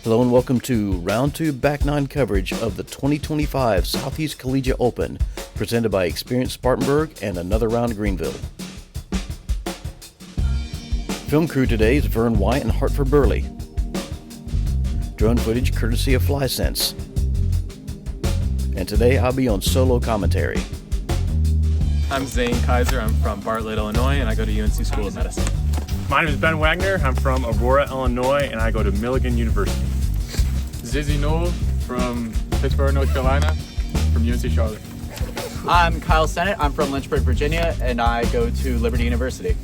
Hello and welcome to Round 2 Back 9 coverage of the 2025 Southeast Collegiate Open, presented by Experienced Spartanburg and Another Round Greenville. Film crew today is Vern Weygandt and Hartford Berley. Drone footage courtesy of FlySense. And today I'll be on solo commentary. I'm Zane Kaiser. I'm from Bartlett, Illinois, and I go to UNC School of Medicine. My name is Ben Wagner. I'm from Aurora, Illinois, and I go to Milligan University. Ziggy Newell from Pittsburgh, North Carolina, from UNC Charlotte. I'm Kyle Sennett. I'm from Lynchburg, Virginia, and I go to Liberty University.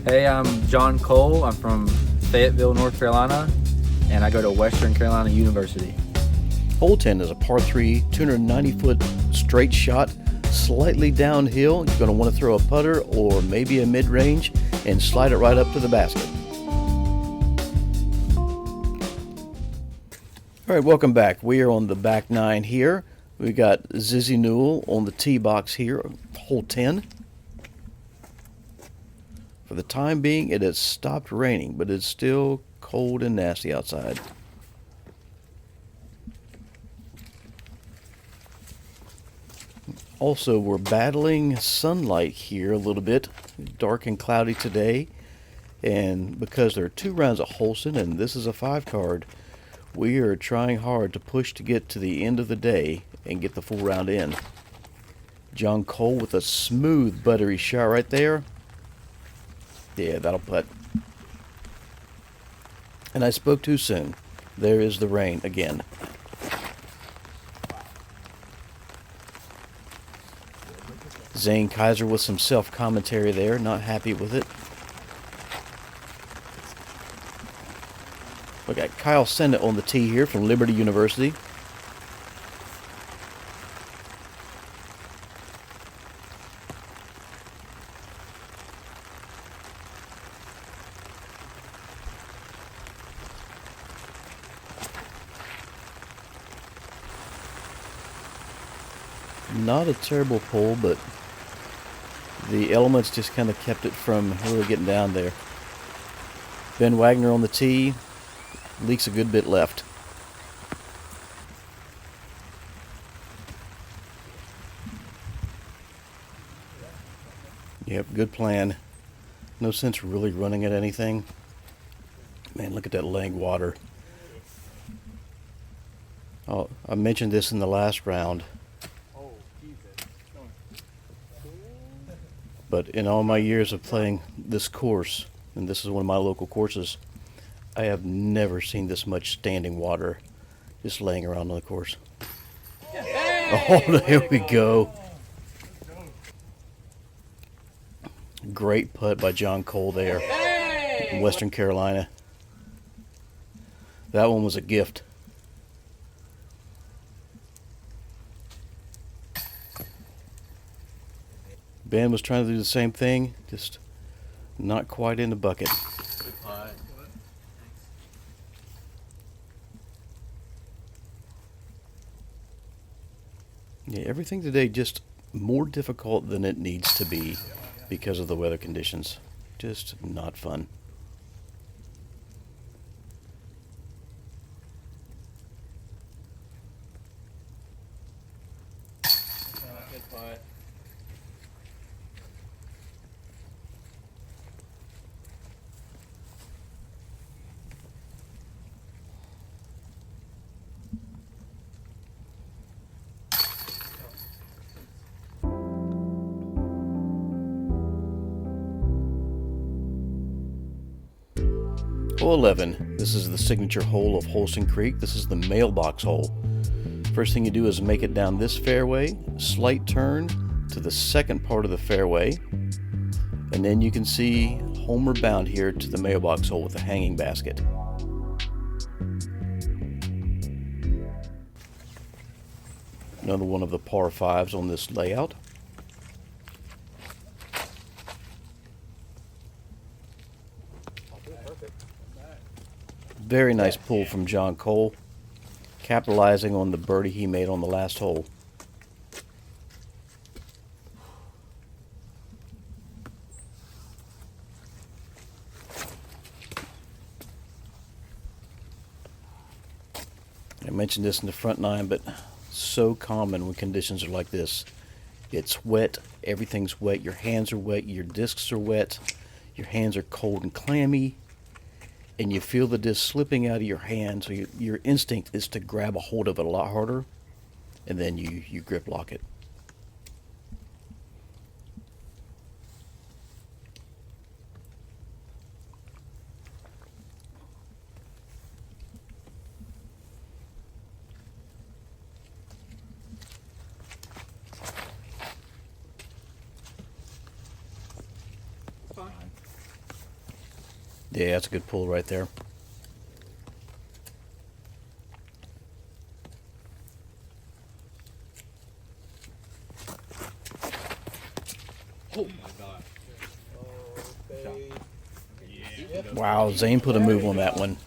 Hey, I'm John Cole. I'm from Fayetteville, North Carolina, and I go to Western Carolina University. Hole 10 is a par 3, 290-foot straight shot, slightly downhill. You're going to want to throw a putter or maybe a mid-range and slide it right up to the basket. All right, welcome back. We are on the back 9 here. We got Ziggy Newell on the tee box here, hole 10. For the time being, it has stopped raining, but it's still cold and nasty outside. Also, we're battling sunlight here a little bit. Dark and cloudy today. And because there are 2 rounds at Holston and this is a 5 card, we are trying hard to push to get to the end of the day and get the full round in. John Cole with a smooth, buttery shot right there. Yeah, that'll putt. And I spoke too soon. There is the rain again. Zane Kaiser with some self-commentary there, not happy with it. We got Kyle Sennett on the tee here from Liberty University. Not a terrible pull, but the elements just kind of kept it from really getting down there. Ben Wagner on the tee. Leaks a good bit left. Yep, good plan. No sense really running at anything. Man, look at that leg water. Oh, I mentioned this in the last round. But in all my years of playing this course, and this is one of my local courses, I have never seen this much standing water just laying around on the course. Hey! Oh, there we go. Great putt by John Cole there in Western Carolina. That one was a gift. Ben was trying to do the same thing, just not quite in the bucket. Yeah, everything today just more difficult than it needs to be because of the weather conditions. Just not fun. Hole 11. This is the signature hole of Holston Creek. This is the mailbox hole. First thing you do is make it down this fairway, slight turn to the second part of the fairway, and then you can see homeward bound here to the mailbox hole with the hanging basket. Another one of the par 5s on this layout. Very nice pull from John Cole, capitalizing on the birdie he made on the last hole. I mentioned this in the front nine, but so common when conditions are like this. It's wet, everything's wet, your hands are wet, your discs are wet, your hands are cold and clammy, and you feel the disc slipping out of your hand, so your instinct is to grab a hold of it a lot harder, and then you grip lock it. Yeah, that's a good pull right there. Oh my god. Wow, Zane put a move on that one.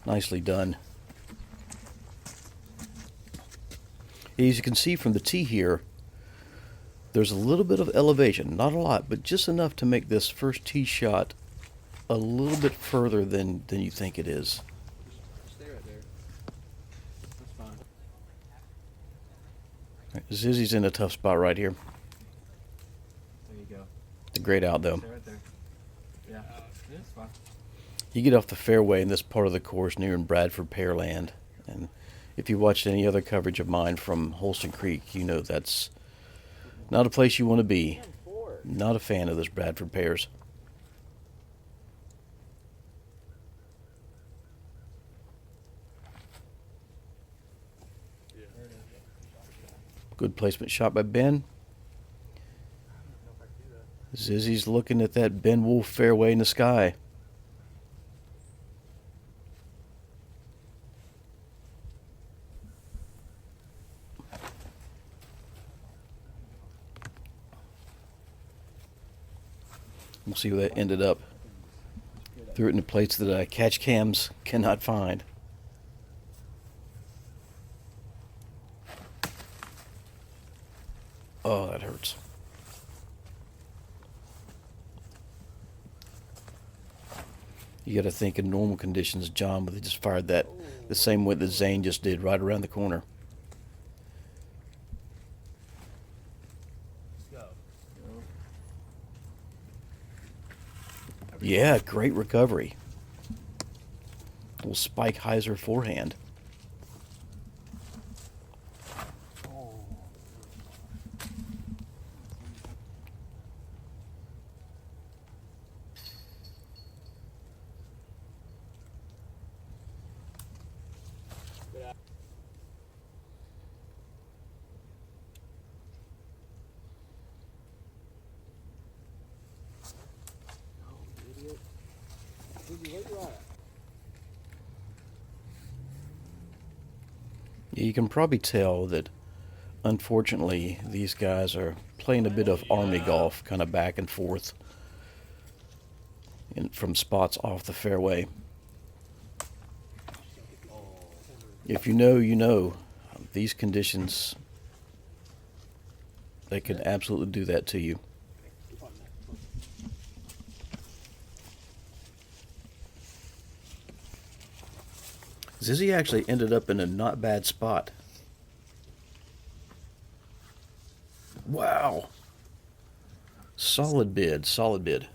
Nicely done. As you can see from the tee here, there's a little bit of elevation, not a lot, but just enough to make this first tee shot a little bit further than you think it is. Stay right there. That's fine. Zizzy's in a tough spot right here. There you go. It's a great out though. Stay right there. Yeah. It's fine. You get off the fairway in this part of the course near in Bradford Pearland, and if you watched any other coverage of mine from Holston Creek, you know that's not a place you want to be. Not a fan of those Bradford Pears. Good placement shot by Ben. Zizzy's looking at that Ben Wolf fairway in the sky. We'll see where that ended up. Threw it in a place that catch cams cannot find. Oh, that hurts. You got to think in normal conditions, John would have just fired that the same way that Zane just did, right around the corner. Yeah, great recovery. Little spike Kaiser forehand. Yeah, you can probably tell that, unfortunately, these guys are playing a bit of army golf, kind of back and forth from spots off the fairway. If you know, you know. These conditions, they could absolutely do that to you. Zizzy actually ended up in a not bad spot. Wow. Solid bid, solid bid.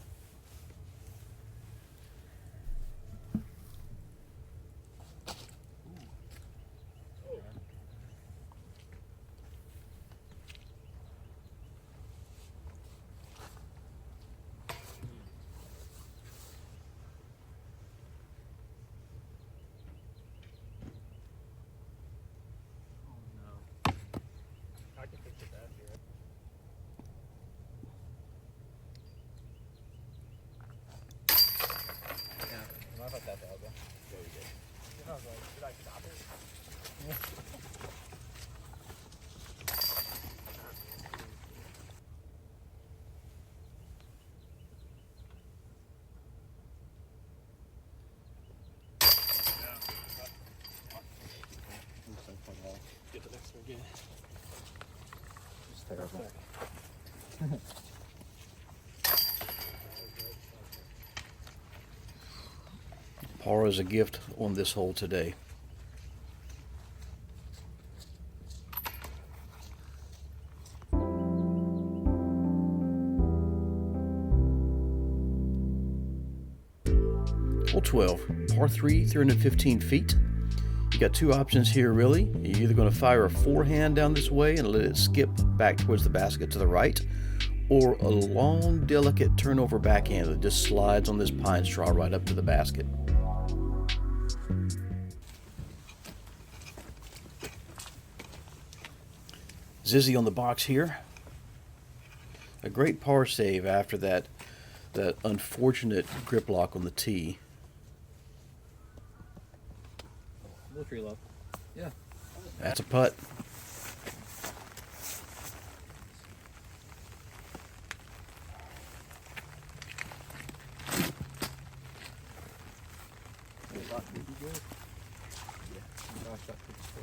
Par is a gift on this hole today. 12, par 3, 315 feet. You got two options here, really. You're either going to fire a forehand down this way and let it skip back towards the basket to the right, or a long, delicate turnover backhand that just slides on this pine straw right up to the basket. Ziggy on the box here. A great par save after that unfortunate grip lock on the tee. Little tree love. Yeah. That's a putt.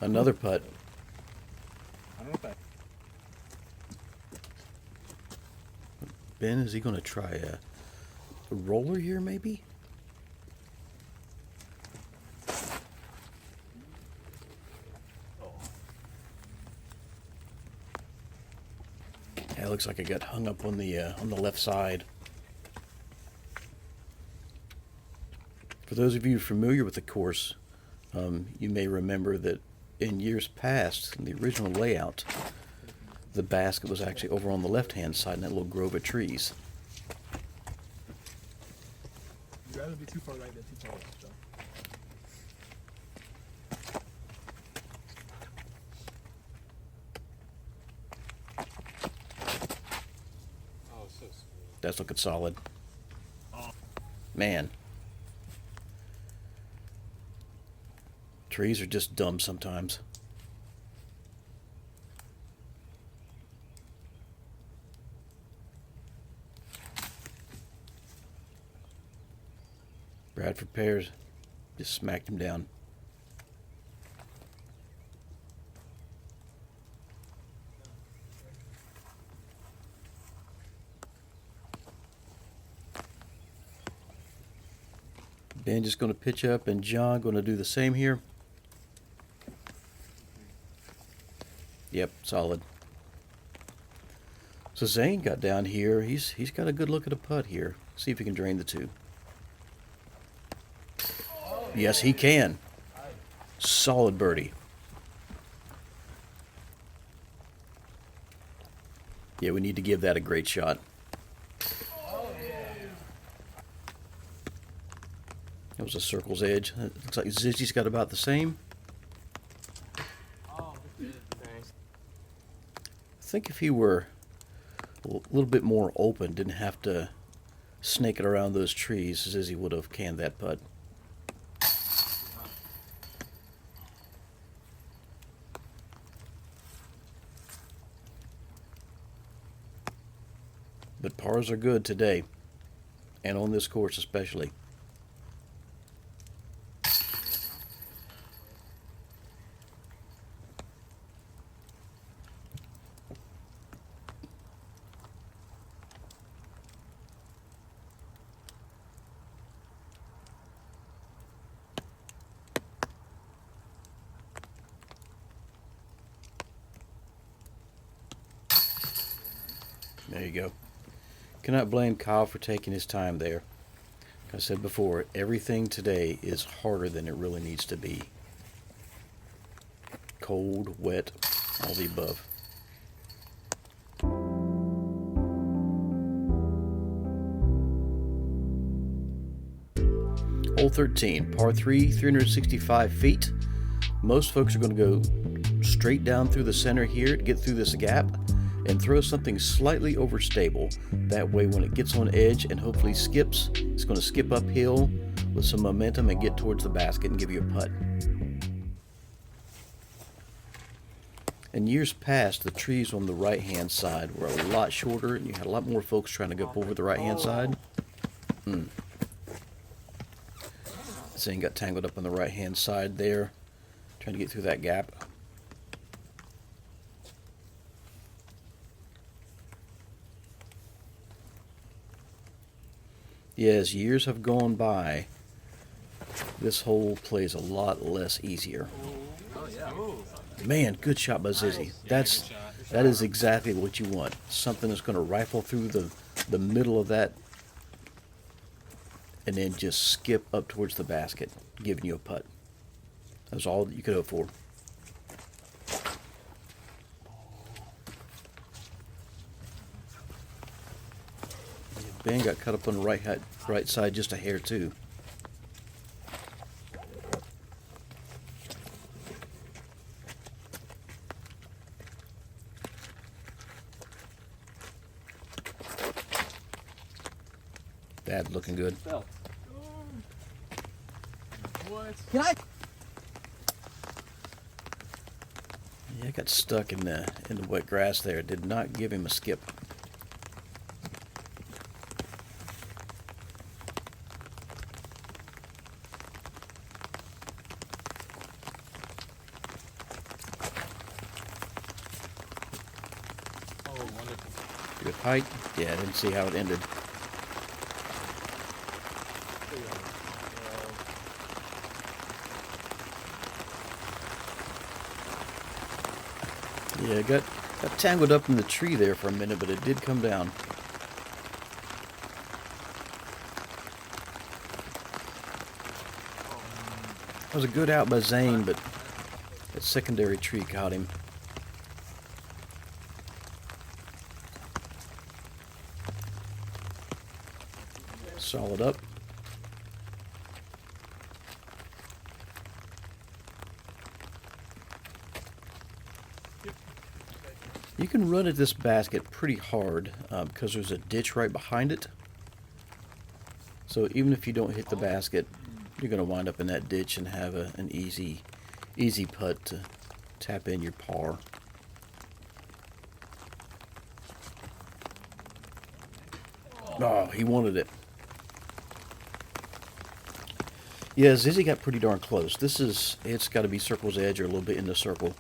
Another putt. Ben, is he going to try a roller here, maybe? Yeah, it looks like it got hung up on the left side. For those of you familiar with the course, you may remember that in years past, in the original layout, the basket was actually over on the left-hand side in that little grove of trees. You'd rather be too far right than too far left, John. Oh, so smooth. That's looking solid. Man. Trees are just dumb sometimes. Bradford Pears just smacked him down. Ben just going to pitch up, and John going to do the same here. Yep, solid. So Zane got down here. He's got a good look at a putt here. See if he can drain the two. Yes, he can. Solid birdie. Yeah, we need to give that a great shot. That was a circle's edge. It looks like Ziggy's got about the same. I think if he were a little bit more open, didn't have to snake it around those trees, Ziggy would have canned that putt. But pars are good today, and on this course especially. There you go. Cannot blame Kyle for taking his time there. Like I said before, everything today is harder than it really needs to be. Cold, wet, all the above. Hole 13, par 3, 365 feet. Most folks are going to go straight down through the center here to get through this gap and throw something slightly overstable. That way when it gets on edge and hopefully skips, it's going to skip uphill with some momentum and get towards the basket and give you a putt. In years past, the trees on the right-hand side were a lot shorter, and you had a lot more folks trying to go up over the right-hand side. Zane got tangled up on the right-hand side there, trying to get through that gap. Yeah, as years have gone by, this hole plays a lot less easier. Man, good shot by Ziggy. That is exactly what you want. Something that's going to rifle through the middle of that and then just skip up towards the basket, giving you a putt. That's all that you could hope for. Ben got cut up on the right side just a hair too. That looking good. What? Yeah, I got stuck in the wet grass there. Did not give him a skip. Oh, wonderful. Good height. Yeah, I didn't see how it ended. Yeah, got tangled up in the tree there for a minute, but it did come down. That was a good out by Zane, but that secondary tree caught him. Solid up. You can run at this basket pretty hard because there's a ditch right behind it. So even if you don't hit the basket, you're going to wind up in that ditch and have an easy putt to tap in your par. Oh, he wanted it. Yeah, Ziggy got pretty darn close. It's got to be circle's edge or a little bit in the circle.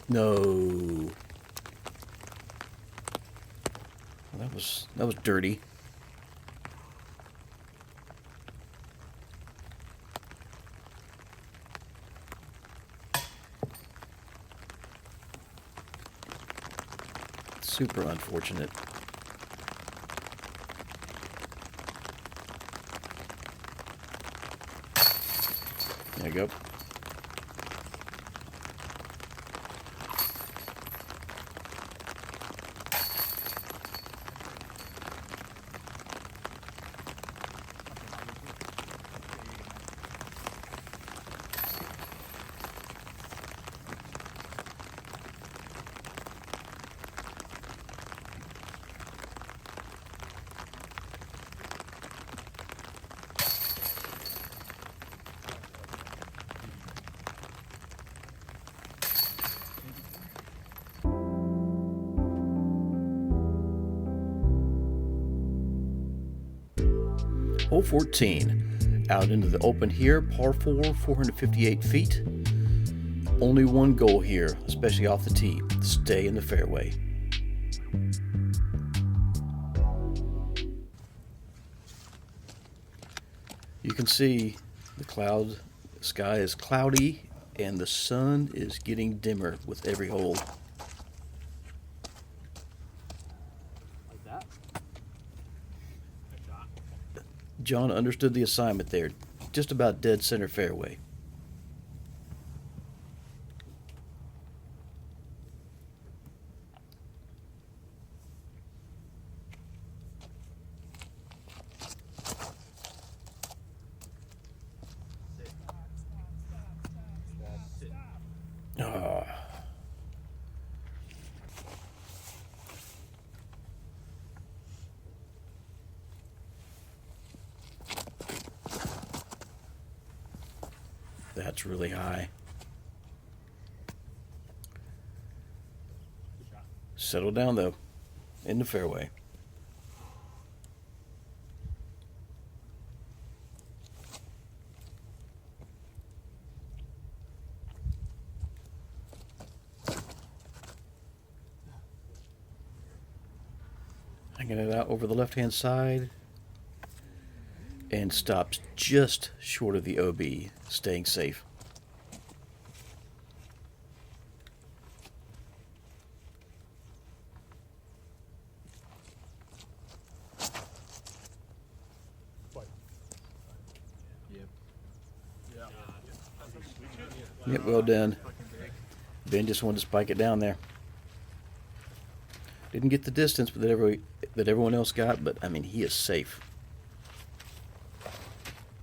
No. Well, that was dirty. Super unfortunate. There you go. Hole 14, out into the open here, par 4, 458 feet. Only one goal here, especially off the tee, stay in the fairway. You can see the sky is cloudy and the sun is getting dimmer with every hole. John understood the assignment there. Just about dead center fairway. Ah. That's really high. Settle down though, in the fairway. Hanging it out over the left-hand side. And stops just short of the OB, staying safe. Yep, well done. Ben just wanted to spike it down there. Didn't get the distance that everyone else got, but I mean, he is safe.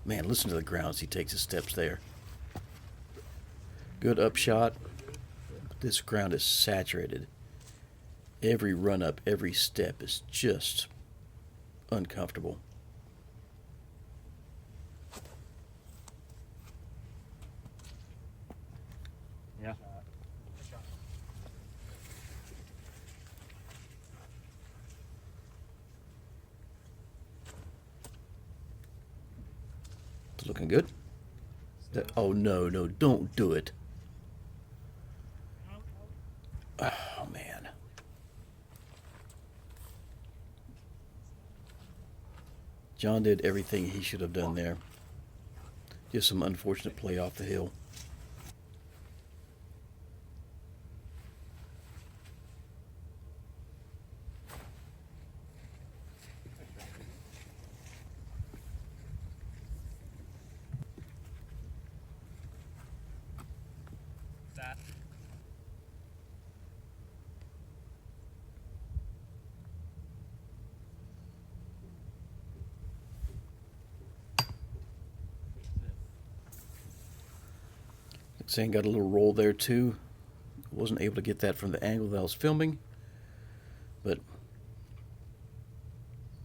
Man, listen to the ground as he takes his steps there. Good upshot. This ground is saturated. Every run up, every step is just uncomfortable. Yeah. It's looking good. Oh, no, don't do it. Oh, man. John did everything he should have done there. Just some unfortunate play off the hill. Zane got a little roll there too. Wasn't able to get that from the angle that I was filming, but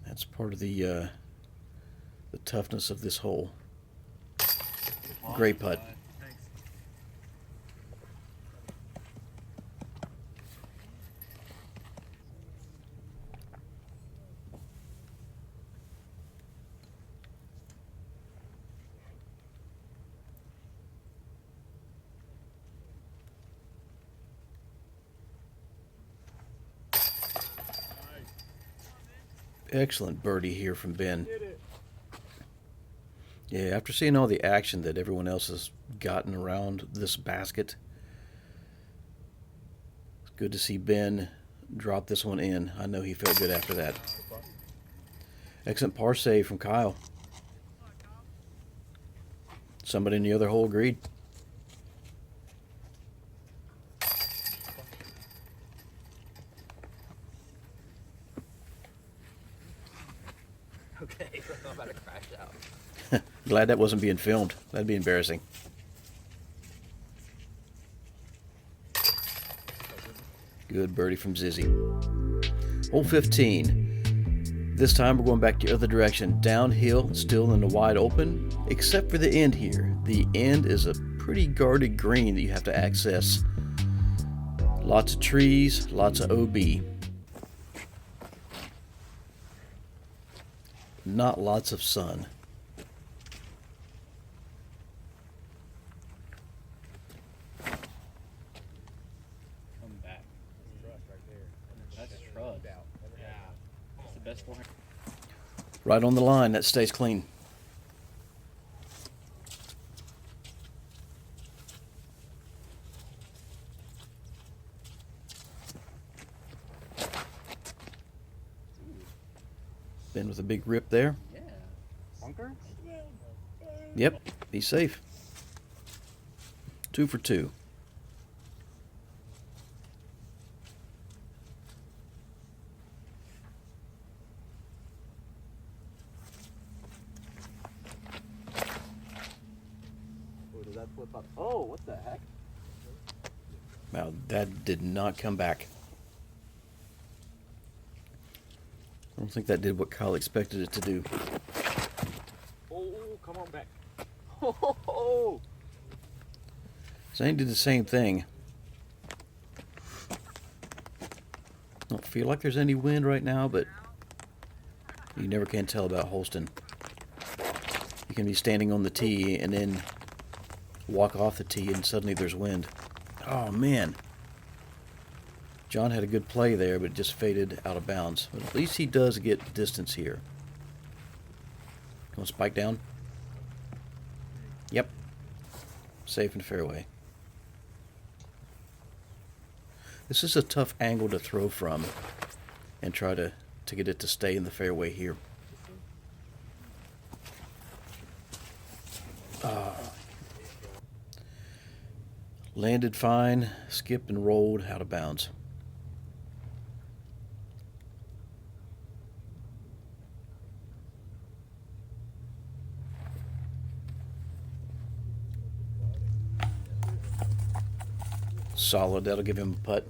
that's part of the toughness of this hole. Great putt. Excellent birdie here from Ben. Yeah, after seeing all the action that everyone else has gotten around this basket, it's good to see Ben drop this one in. I know he felt good after that. Excellent par save from Kyle. Somebody in the other hole agreed. Okay, I'm about to crash out. Glad that wasn't being filmed. That'd be embarrassing. Good birdie from Ziggy. Hole 15. This time we're going back the other direction. Downhill, still in the wide open, except for the end here. The end is a pretty guarded green that you have to access. Lots of trees, lots of OB. Not lots of sun. Come back. That's trust. Yeah. That's the best one. Right on the line, that stays clean. Ben with a big rip there. Yeah. Bunker? Yep, he's safe. 2 for 2. Oh, did that flip up? Oh, what the heck? Wow, that did not come back. I don't think that did what Kyle expected it to do. Oh, come on back. Oh! Zane did the same thing. Don't feel like there's any wind right now, but you never can tell about Holston. You can be standing on the tee and then walk off the tee and suddenly there's wind. Oh, man. John had a good play there, but it just faded out of bounds. But at least he does get distance here. Going to spike down? Yep. Safe and fairway. This is a tough angle to throw from and try to get it to stay in the fairway here. Landed fine, skipped and rolled out of bounds. Solid, that'll give him a putt.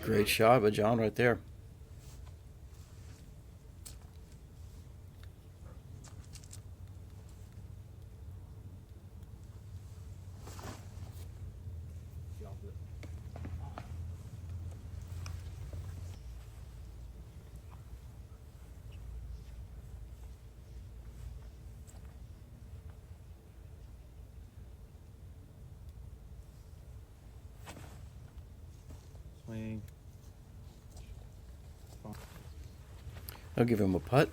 Great shot by John right there. Swing. I'll give him a putt.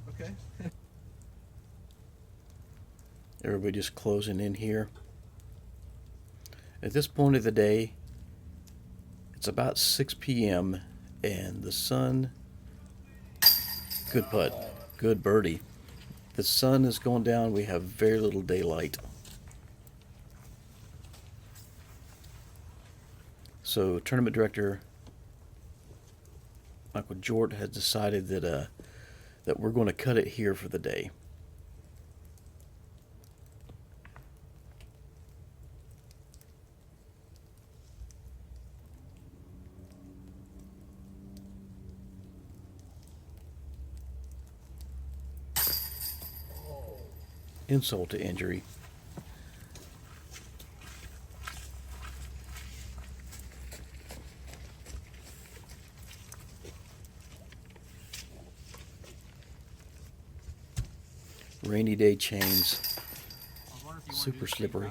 Okay. Everybody just closing in here. At this point of the day, it's about 6 p.m. and the sun, good putt, good birdie. The sun is going down. We have very little daylight. So tournament director Michael Jort has decided that we're going to cut it here for the day. Insult to injury. Rainy day chains. Super slippery.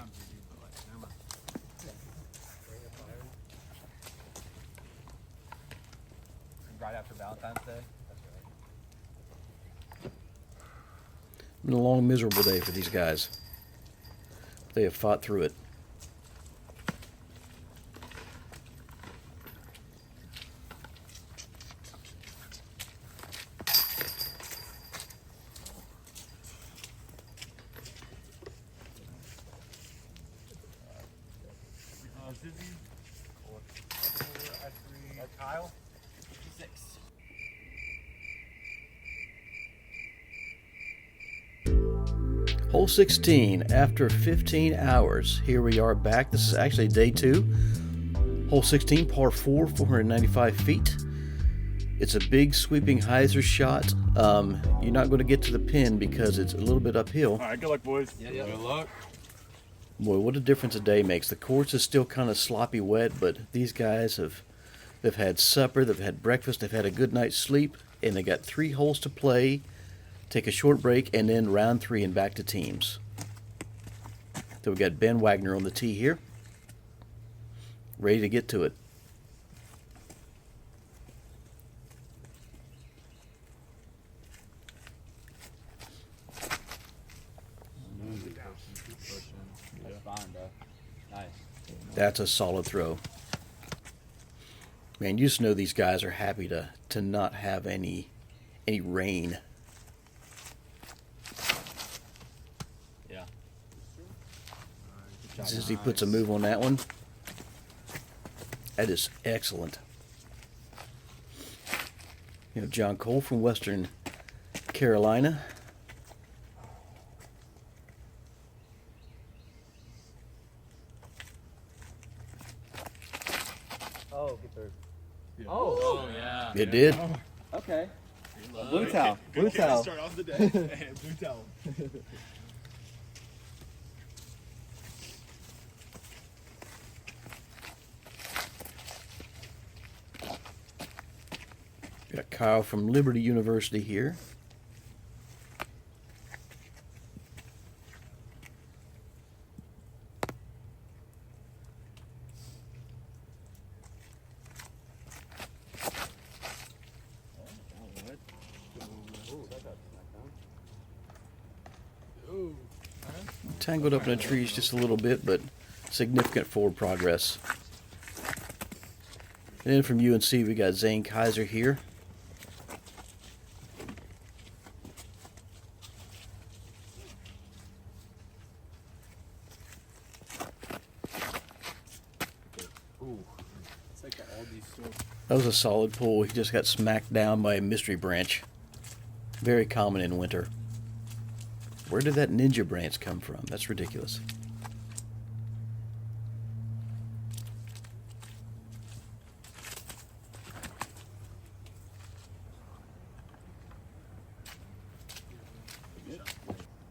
Right after Valentine's Day. Been a long, miserable day for these guys. They have fought through it. Ziggy. Kyle. 6. Hole 16, after 15 hours, here we are back. This is actually day 2. Hole 16, par 4, 495 feet. It's a big sweeping hyzer shot. You're not going to get to the pin because it's a little bit uphill. All right, good luck, boys. Yeah. Good luck. Boy, what a difference a day makes. The course is still kind of sloppy wet, but these guys they've had supper, they've had breakfast, they've had a good night's sleep, and they got 3 holes to play. Take a short break, and then round 3 and back to teams. So we got Ben Wagner on the tee here, ready to get to it. That's fine, bro. Nice. That's a solid throw. Man, you just know these guys are happy to not have any rain. Yeah. Ziggy puts a move on that one. That is excellent. You know, John Cole from Western Carolina. Oh, get through. Oh. Oh, yeah. It did. Okay. Blue towel. Blue towel. Start off the day. Blue towel. Got Kyle from Liberty University here. tangled up in the trees just a little bit, but significant forward progress. And then from UNC, we got Zane Kaiser here. That was a solid pull. He just got smacked down by a mystery branch. Very common in winter. Where did that ninja branch come from? That's ridiculous.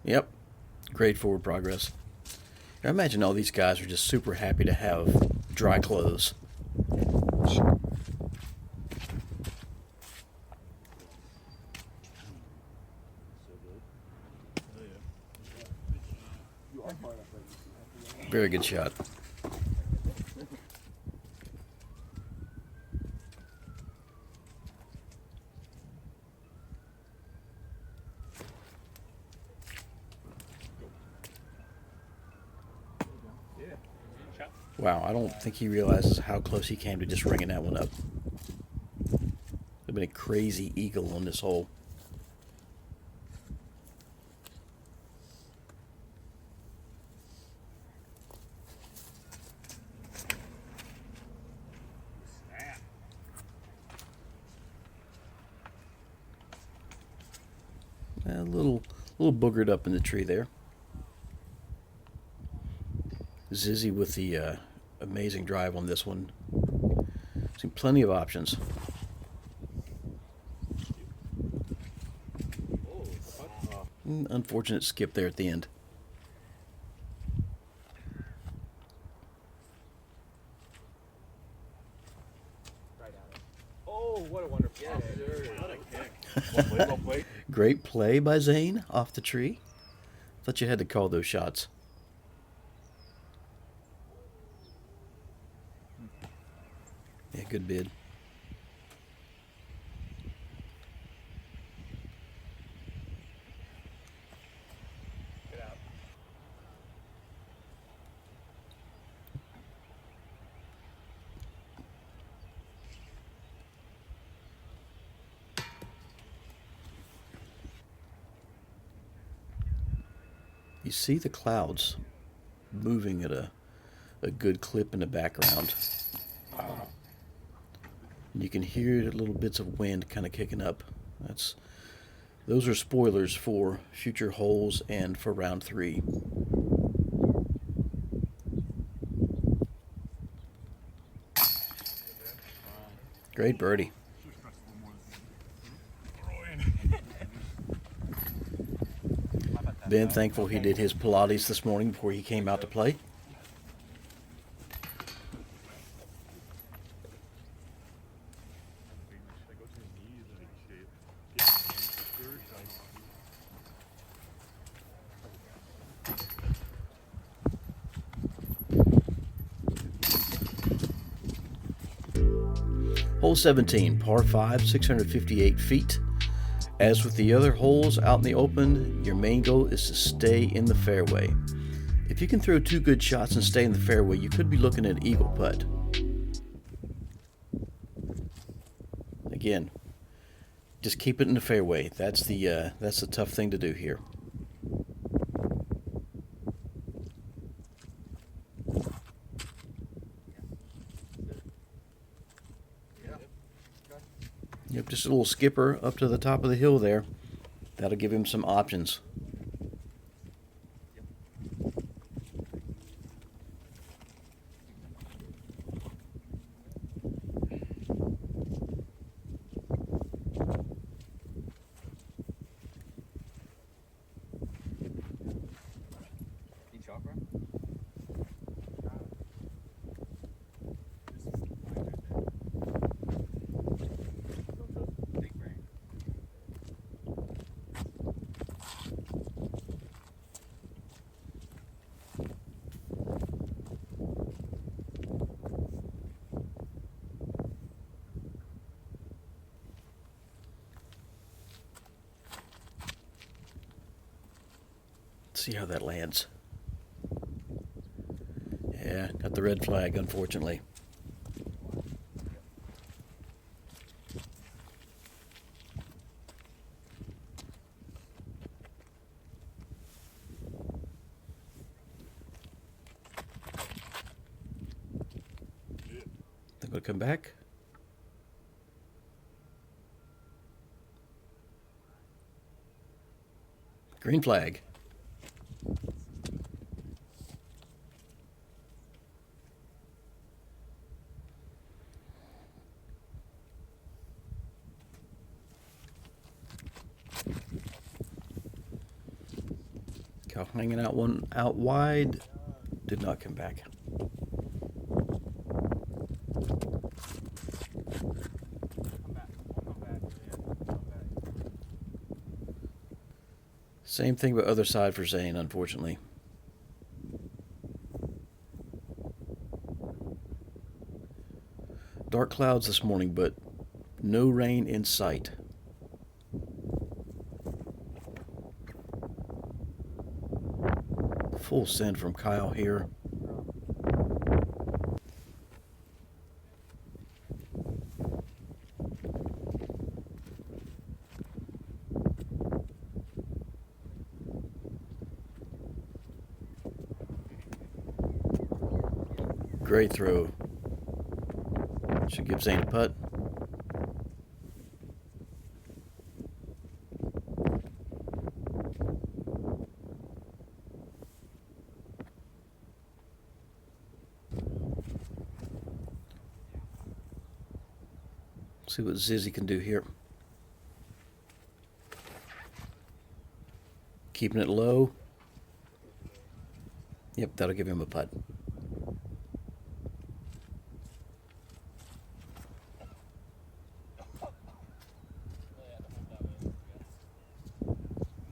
Yep. Great forward progress. I imagine all these guys are just super happy to have dry clothes. Very good shot. Wow, I don't think he realizes how close he came to just ringing that one up. There'd been a crazy eagle on this hole. A little boogered up in the tree there. Ziggy with the amazing drive on this one. Seen plenty of options. Unfortunate skip there at the end. Oh, what a wonderful kick. What a kick. Well played. Great play by Zane off the tree. Thought you had to call those shots. Yeah, good bid. Get out. You see the clouds moving at a good clip in the background. And you can hear little bits of wind kind of kicking up. Those are spoilers for future holes and for round 3. Great birdie. Ben thankful he did his Pilates this morning before he came out to play. Hole 17, par 5, 658 feet. As with the other holes out in the open, your main goal is to stay in the fairway. If you can throw 2 good shots and stay in the fairway, you could be looking at an eagle putt. Again, just keep it in the fairway. That's the tough thing to do here. Yep, just a little skipper up to the top of the hill there. That'll give him some options. See how that lands. Yeah, got the red flag, unfortunately. They're going to come back. Green flag. Cow hanging out one out wide. Did not come back. Same thing but other side for Zane, unfortunately. Dark clouds this morning, but no rain in sight. Full send from Kyle here. Great throw. Should give Zane a putt. See what Ziggy can do here. Keeping it low. Yep, that'll give him a putt.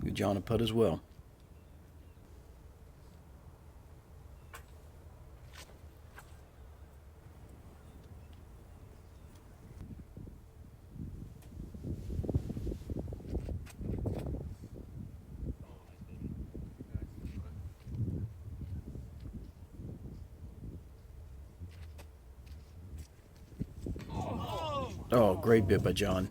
Good John a putt as well. Oh, great bit by John.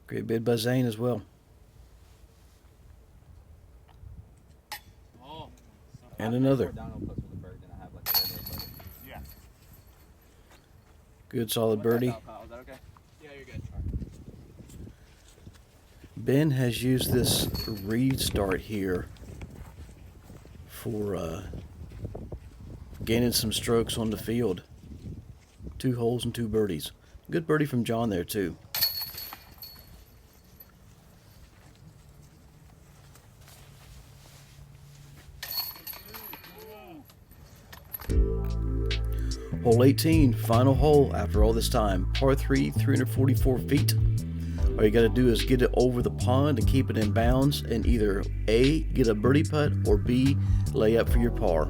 Great bid by Zane as well. And another. Good solid birdie. Ben has used this restart here for gaining some strokes on the field. 2 holes and 2 birdies. Good birdie from John there too. Hole 18, final hole after all this time. Par 3, 344 feet. All you got to do is get it over the pond and keep it in bounds and either A, get a birdie putt, or B, lay up for your par.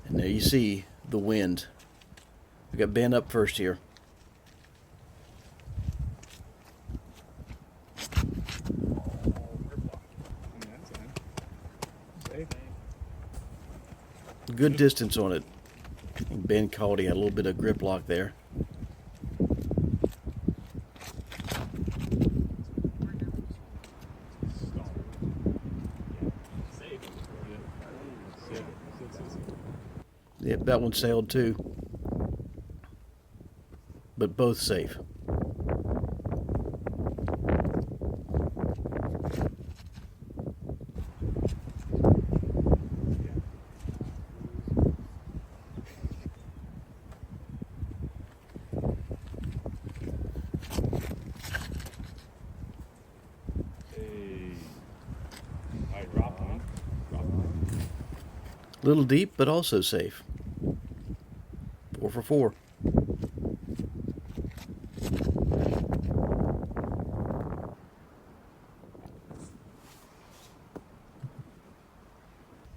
And there you see the wind. We got Ben up first here. Good distance on it. Ben called, he had a little bit of grip lock there. Yep, that one sailed too. But both safe. Little deep, but also safe. 4 for 4.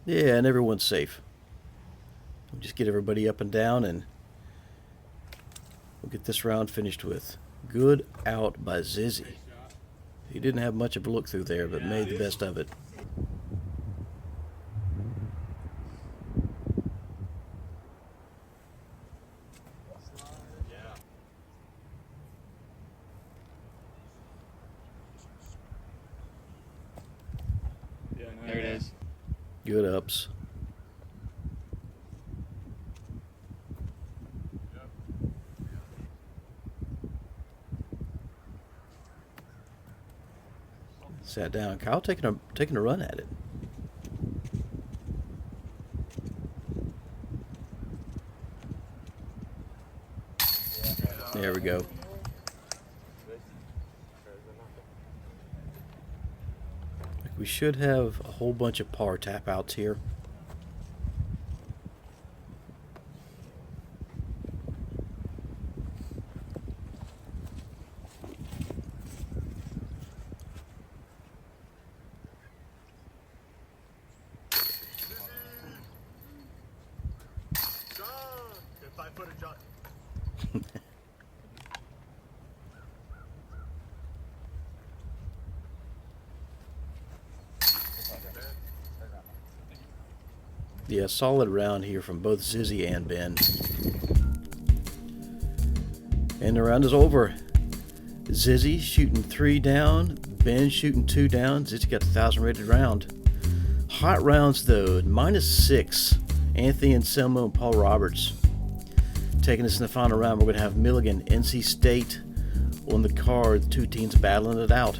Yeah, and everyone's safe. We'll just get everybody up and down, and we'll get this round finished with. Good out by Ziggy. He didn't have much of a look through there, but made the best of it. There it is. Good ups. Sat down. Kyle taking a run at it. There we go. We should have a whole bunch of par tap outs here. Yeah, solid round here from both Ziggy and Ben. And the round is over. Ziggy shooting 3 down, Ben shooting 2 down. Ziggy got the 1,000 rated round. Hot rounds though, -6. Anthony Anselmo and Paul Roberts. Taking us in the final round, we're going to have Milligan, NC State on the card. The two teams battling it out.